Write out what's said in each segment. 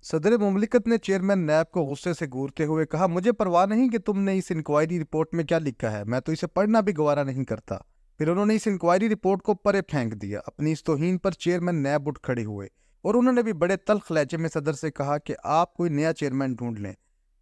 सदर मुमलिकत ने चेयरमैन नैब को गुस्से से घूरते हुए कहा, मुझे परवाह नहीं कि तुमने इस इंक्वायरी रिपोर्ट में क्या लिखा है, मैं तो इसे पढ़ना भी गवारा नहीं करता। फिर उन्होंने इस इंक्वायरी रिपोर्ट को परे फेंक दिया। अपनी इस तौहीन पर चेयरमैन नैब उठ खड़े हुए और उन्होंने भी बड़े तल्ख लहजे में सदर से कहा कि आप कोई नया चेयरमैन ढूंढ लें,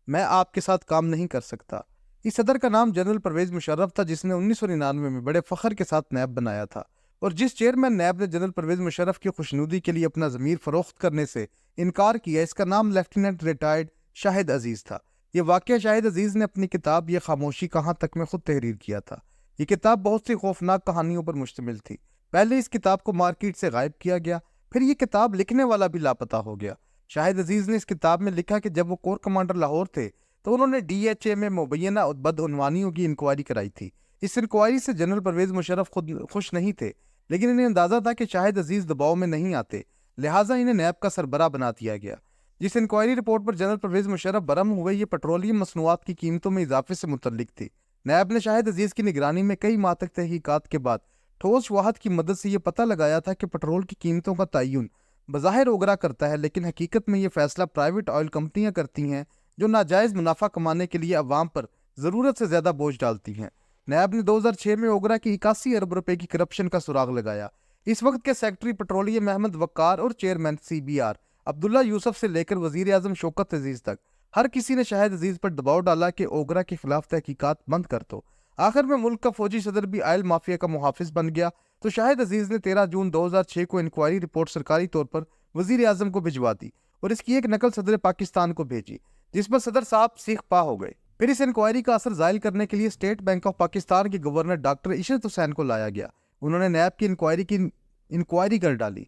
मैं आपके साथ काम नहीं कर सकता। इस सदर का नाम जनरल परवेज मुशर्रफ था, जिसने 1999 में बड़े फख्र के साथ नैब बनाया था। और जिस चेयरमैन नैब ने जनरल परवेज मुशर्रफ की खुशनुदी के लिए अपना ज़मीर फरोख्त करने से इनकार किया, इसका नाम लेफ्टिनेंट रिटायर्ड शाहिद अजीज़ था। ये वाक़या शाहिद अजीज़ ने अपनी किताब ये खामोशी कहाँ तक में खुद तहरीर किया था। ये किताब बहुत सी खौफनाक कहानियों पर मुश्तमिल थी। पहले इस किताब को मार्केट से गायब किया गया, फिर ये किताब लिखने वाला भी लापता हो गया। शाहिद अजीज़ ने इस किताब में लिखा कि जब वो कोर कमांडर लाहौर थे तो उन्होंने DHA में मुबैना बदउनवानियों की इंक्वायरी कराई थी। इस इंक्वायरी से जनरल परवेज मुशर्रफ खुद खुश नहीं थे, लेकिन इन्हें अंदाजा था कि शाहिद अजीज़ दबाव में नहीं आते, लिहाजा इन्हें नैब का सरबराह बना दिया गया। जिस इंक्वायरी रिपोर्ट पर जनरल परवेज मुशर्रफ बरम हुए, ये पेट्रोलियम मसनूआत की कीमतों में इजाफे से मुतल्लिक थी। नैब ने शाहिद अजीज़ की निगरानी में कई माह तक तहकीकात के बाद ठोस शवाहद की मदद से ये पता लगाया था कि पेट्रोल की कीमतों का तयन बज़ाहिर ओगरा करता है, लेकिन हकीकत में ये फैसला प्राइवेट ऑयल कंपनियां करती हैं, जो नाजायज़ मुनाफा कमाने के लिए अवाम पर ज़रूरत से ज़्यादा बोझ डालती हैं। नैब ने 2006 में ओगरा की 81 अरब रुपए की करप्शन का सुराग लगाया। इस वक्त के सेक्रेटरी पेट्रोलियम अहमद वक्कार और चेयरमैन CBR अब्दुल्ला यूसुफ से लेकर वजीर आजम शौकत अजीज तक हर किसी ने शाहिद अजीज पर दबाव डाला कि ओगरा के खिलाफ तहकीकात बंद कर दो। आखिर में मुल्क का फौजी सदर भी आयल माफिया का मुहाफिज बन गया, तो शाहिद अजीज ने 13 जून 2006 को इंक्वायरी रिपोर्ट सरकारी तौर पर वजीर आजम को भिजवा दी और इसकी एक नकल सदर पाकिस्तान को भेजी, जिस पर सदर साहब सीख पा हो गए। फिर इस इंक्वायरी का असर जाहिर करने के लिए स्टेट बैंक ऑफ पाकिस्तान के गवर्नर डॉक्टर इशरत हुसैन को लाया गया। उन्होंने नैब की इंक्वायरी कर डाली।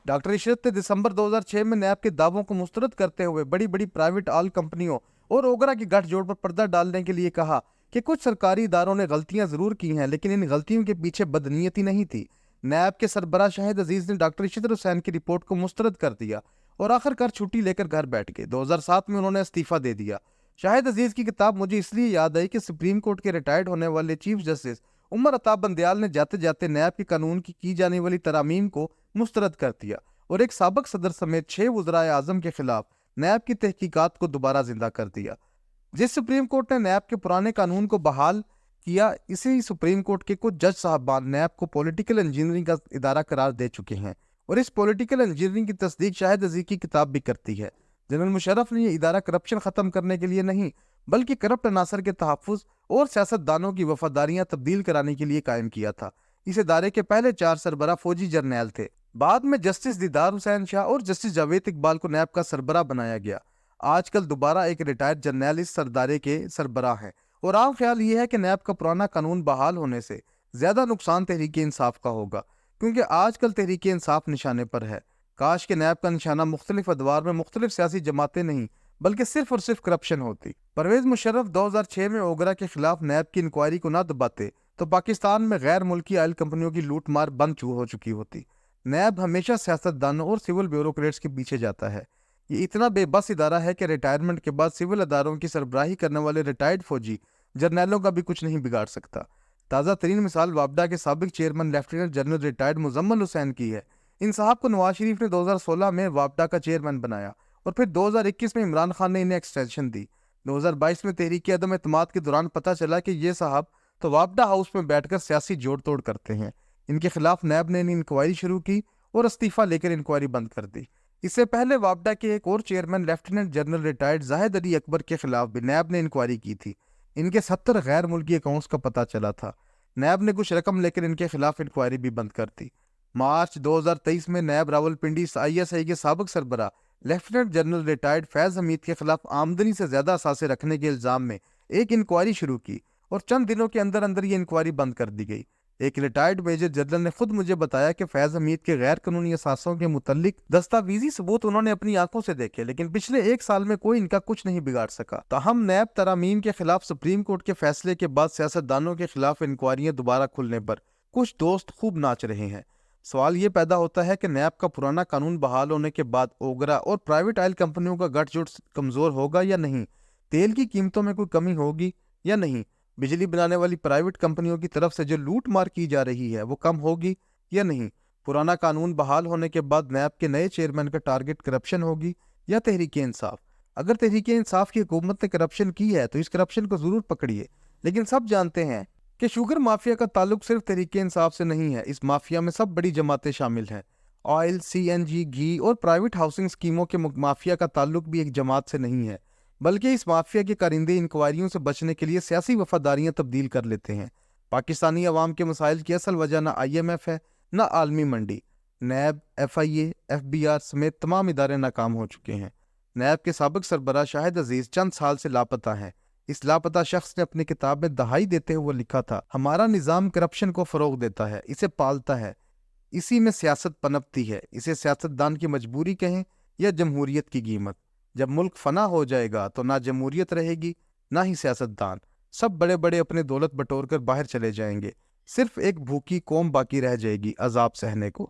डॉक्टर इशरत ने दिसंबर 2006 में नैब के दावों को मुस्तरद करते हुए बड़ी बड़ी प्राइवेट ऑयल कंपनियों और ओगरा की गठजोड़ पर पर्दा डालने के लिए कहा कि कुछ सरकारी इदारों ने गलतियां जरूर की हैं, लेकिन इन गलतियों के पीछे बदनीयती नहीं थी। नैब के सरबराह शाहिद अजीज ने डॉक्टर इशरत हुसैन की रिपोर्ट को मुस्तरद कर दिया और आखिरकार छुट्टी लेकर घर बैठ गए। 2007 में उन्होंने इस्तीफा दे दिया। शाहिद अजीज की किताब मुझे इसलिए याद आई कि सुप्रीम कोर्ट के रिटायर्ड होने वाले चीफ जस्टिस उमर अताब बंदयाल ने जाते जाते नैब के कानून की जाने वाली तरामीम को मुस्तरद कर दिया और एक साबिक सदर समेत 6 वज़राए आज़म के खिलाफ नैब की तहकीकात को दोबारा जिंदा कर दिया। जिस सुप्रीम कोर्ट ने नैब के पुराने कानून को बहाल किया, इसी सुप्रीम कोर्ट के कुछ जज साहबान नैब को पॉलिटिकल इंजीनियरिंग का इदारा करार दे चुके हैं और इस पॉलिटिकल इंजीनियरिंग की तस्दीक शाहिद अजीज की किताब भी करती है। जनरल मुशर्रफ ने यह इदारा करप्शन खत्म करने के लिए नहीं, बल्कि करप्ट अनासर के तहफ़्फ़ुज़ और सियासतदानों की वफादारियां तब्दील कराने के लिए कायम किया था। इस इदारे के पहले 4 सरबराह फौजी जर्नैल थे। बाद में जस्टिस दीदार हुसैन शाह और जस्टिस जावेद इकबाल को नैब का सरबराह बनाया गया। आजकल दोबारा एक रिटायर्ड जर्नैल इस सरदारे के सरबराह हैं और आम ख्याल ये है कि नैब का पुराना कानून बहाल होने से ज्यादा नुकसान तहरीक इंसाफ का होगा, क्योंकि आजकल तहरीक इंसाफ निशाने पर है। काश के नैब का निशाना मुख्तलिफ अदवार में मुख्तलिफ सियासी जमातें नहीं बल्कि सिर्फ और सिर्फ करप्शन होती। परवेज मुशर्रफ 2006 में ओगरा के खिलाफ नैब की इंक्वायरी को न दबाते तो पाकिस्तान में गैर मुल्की ऑयल कंपनियों की लूट मार बंद हो चुकी होती। नैब हमेशा सियासतदानों और सिविल ब्यूरोक्रेट्स के पीछे जाता है। ये इतना बेबस इदारा है कि रिटायरमेंट के बाद सिविल अदारों की सरबराही करने वाले रिटायर्ड फौजी जर्नैलों का भी कुछ नहीं बिगाड़ सकता। ताज़ा तरीन मिसाल वापडा के साबिक chairman lieutenant general retired Muzammil Hussain की है। इन साहब को नवाज शरीफ ने 2016 में वापडा का चेयरमैन बनाया और फिर 2021 में इमरान खान ने इन्हें एक्सटेंशन दी। 2022 में तहरीक अदम एतमाद के दौरान पता चला कि ये साहब तो वापडा हाउस में बैठकर सियासी जोड़ तोड़ करते हैं। इनके खिलाफ नैब ने इंक्वायरी शुरू की और इस्तीफा लेकर इंक्वायरी बंद कर दी। इससे पहले वापडा के एक और chairman lieutenant general retired Zahid Ali Akbar के खिलाफ भी नैब ने इंक्वायरी की थी। इनके 70 गैर मुल्की अकाउंट्स का पता चला था। नैब ने कुछ रकम लेकर इनके खिलाफ इंक्वायरी भी बंद कर दी। मार्च 2023 में नैब रावलपिंडी ISI के साबिक सरबराह lieutenant general retired Faiz Hameed के खिलाफ आमदनी से ज्यादा असासे रखने के इल्जाम में एक इंक्वायरी शुरू की और चंद दिनों के अंदर अंदर ये इंक्वायरी बंद कर दी गई। एक रिटायर्ड मेजर जनरल ने खुद मुझे बताया कि फैज हमीद के गैर कानूनी असासों के मुतल्लिक दस्तावेजी सबूत उन्होंने अपनी आंखों से देखे, लेकिन पिछले 1 साल में कोई इनका कुछ नहीं बिगाड़ सका। ताहम नैब तरामीम के खिलाफ सुप्रीम कोर्ट के फैसले के बाद सियासतदानों के खिलाफ इंक्वायरियां दोबारा खुलने पर कुछ दोस्त खूब नाच रहे हैं। सवाल ये पैदा होता है कि नैब का पुराना कानून बहाल होने के बाद ओगरा और प्राइवेट ऑयल कंपनियों का गठजोड़ कमजोर होगा या नहीं, तेल की कीमतों में कोई कमी होगी या नहीं, बिजली बनाने वाली प्राइवेट कंपनियों की तरफ से जो लूट मार की जा रही है वो कम होगी या नहीं, पुराना कानून बहाल होने के बाद नैब के नए चेयरमैन का टारगेट करप्शन होगी या तहरीक इंसाफ। अगर तहरीक इंसाफ की हुकूमत ने करप्शन की है तो इस करप्शन को जरूर पकड़िए, लेकिन सब जानते हैं कि शुगर माफिया का ताल्लुक सिर्फ तहरीक इंसाफ से नहीं है। इस माफिया में सब बड़ी जमातें शामिल हैं। ऑयल, सीएनजी, घी और प्राइवेट हाउसिंग स्कीमों के माफिया का ताल्लुक भी एक जमात से नहीं है, बल्कि इस माफिया के कारिंदे इंक्वायरियों से बचने के लिए सियासी वफादारियां तब्दील कर लेते हैं। पाकिस्तानी अवाम के मसाइल की असल वजह ना IMF है, ना आलमी मंडी। नैब, FIA, FBR समेत तमाम इदारे नाकाम हो चुके हैं। नैब के साबिक सरबराह शाहिद अजीज चंद साल से लापता हैं। इस लापता शख्स ने अपनी किताब में दहाई देते हुए लिखा था, हमारा निज़ाम करप्शन को फरोग देता है, इसे पालता है, इसी में सियासत पनपती है। इसे सियासतदान की मजबूरी कहें या जमहूरियत की कीमत। जब मुल्क फना हो जाएगा तो ना जमहूरियत रहेगी, ना ही सियासतदान। सब बड़े बड़े अपने दौलत बटोर कर बाहर चले जाएंगे। सिर्फ एक भूखी कौम बाकी रह जाएगी अजाब सहने को।